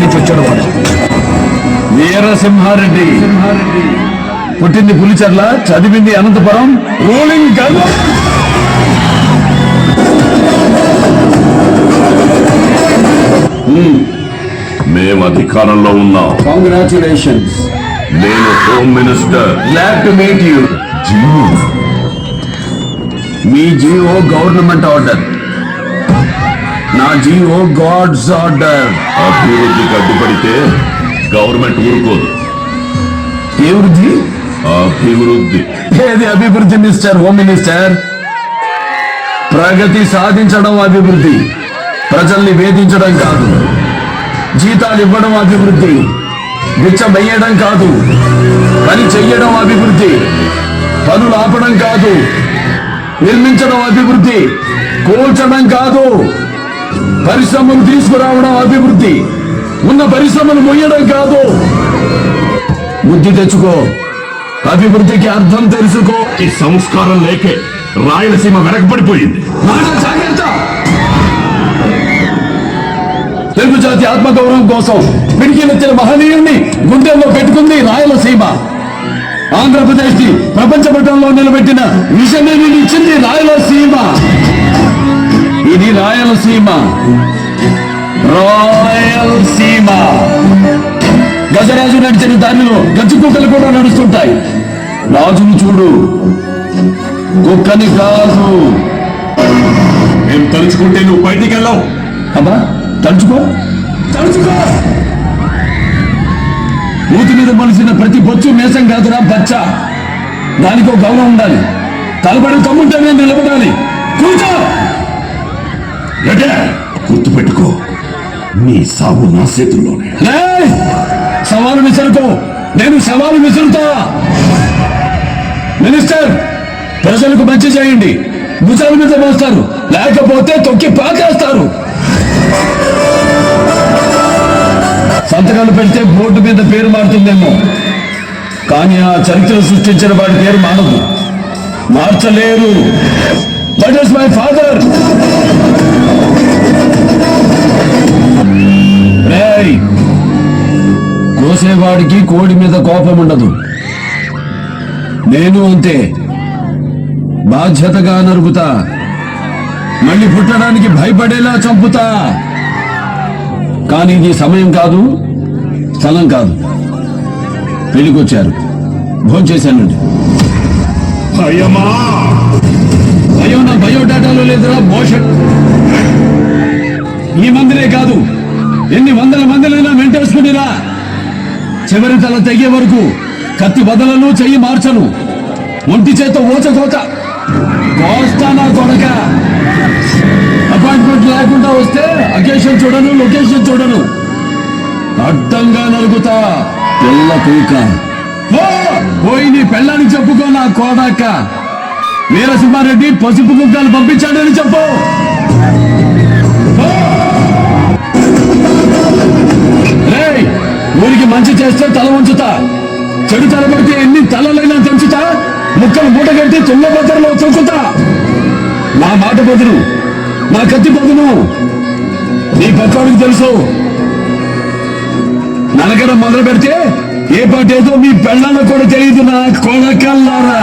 నుంచి వచ్చాడు వాడు. వీరసింహారెడ్డి. పుట్టింది పులిచెర్ల, చదివింది అనంతపురం. Ruling gun. మేము అధికారంలో ఉన్నాం. కంగ్రాచులేషన్స్. నేను home minister. Glad to meet you. Me GO government order, నా జీఓ గాడ్స్ ఆర్డర్. అభివృద్ధికి అడ్డుపడితే గవర్నమెంట్ ఊరుకోదు. ఏ వృద్ధి? అభివృద్ధి. ఏది అభివృద్ధి మిస్టర్ హోమ్ మినిస్టర్? ప్రగతి సాధించడం అభివృద్ధి, ప్రజల్ని వేధించడం కాదు. జీతాలు ఇవ్వడం అభివృద్ధి, బిచ్చం వేయడం కాదు. పని చెయ్యడం అభివృద్ధి, పనులు ఆపడం కాదు. నిర్మించడం అభివృద్ధి, కూల్చడం కాదు. పరిశ్రమలు తీసుకురావడం అభివృద్ధి, ఉన్న పరిశ్రమలు మొయ్యడం కాదు. బుద్ధి తెచ్చుకో, అభివృద్ధికి అర్థం తెలుసుకో. ఈ సంస్కారం లేకే రాయలసీమ వెనకబడిపోయింది. తెలుగు జాతి ఆత్మగౌరవం కోసం పిడికిలెత్తిన మహనీయుణ్ణి గుండెల్లో పెట్టుకుంది రాయలసీమ. ఆంధ్రప్రదేశ్ ని ప్రపంచ పటంలో నిలబెట్టిన మిషనరీని ఇచ్చింది రాయలసీమ. ఇది రాయలసీమ. రాయలసీమ. గజరాజు నడిచిన దారిలో గజ్జు కుక్కలు కూడా నడుస్తుంటాయి. రాజును చూడు, కుక్కని కాదు. మేము తలుచుకుంటే నువ్వు బయటికి వెళ్ళావు. అబ్బా, తలుచుకో తలుచుకో. మూతి మీద మలిసిన ప్రతి బొచ్చు మేసం కాదురా బచ్చ. దానికో గౌరవం ఉండాలి. తలబడి కమ్ముంటేనే నిలబడాలి. కూర్చో. గుర్తు పెట్టుకో, నీ సాగు నా చేతుల్లోనే. సవాలు విసురుకో, నేను సవాలు విసురుతా. మినిస్టర్, ప్రజలకు మంచి చేయండి. భుజాల మీద మోస్తారు, లేకపోతే తొక్కి పాకేస్తారు. సంతకాలు పెడితే బోర్డు మీద పేరు మారుతుందేమో, కానీ ఆ చరిత్ర సృష్టించిన వాడి పేరు మానదు. మార్చలేరు. That is my father. కోసేవాడికి కోడి మీద కోపం ఉండదు. నేను అంతే. బాధ్యతగా నరుకుతా, మళ్ళీ పుట్టడానికి భయపడేలా చంపుతా. కానీ ఇది సమయం కాదు, స్థలం కాదు. పెళ్లికొచ్చారు, భోంచేశానండి. భయం నా బయోడాటాలో లేదురా మోషన్. ఈ మందిరే కాదు, ఎన్ని వందల మందిలైనా వెంటేసుకునిరా. చివరి తల తెగే వరకు కత్తి బదలను చెయ్యి మార్చను. ఒంటి చేత ఓచకోత కోస్తా నా కొడక. అపాయింట్మెంట్ లేకుండా వస్తే అకేషన్ చూడను, లొకేషన్ చూడను. అడ్డంగా నరుగుతా. పిల్ల కూక పోయి నీ పెళ్ళానికి చెప్పుకో నా కోడక్క. వీరసింహారెడ్డి పసుపు కుక్కలు పంపించాడని చెప్పు. ఊరికి మంచి చేస్తే తల ఉంచుతా, చెడు తలబడితే ఎన్ని తలలైనా తెంచుతా. ముక్కలు మూటగట్టి తుంగభద్రలో తొక్కుతా. నా మాట బదులు, నా కత్తి బదులు నీ పక్కడికి తెలుసు. నరకడం మొదలు పెడితే ఏ పాట ఏదో మీ పెళ్ళాలకు కూడా తెలియదు నా కొడకల్లారా.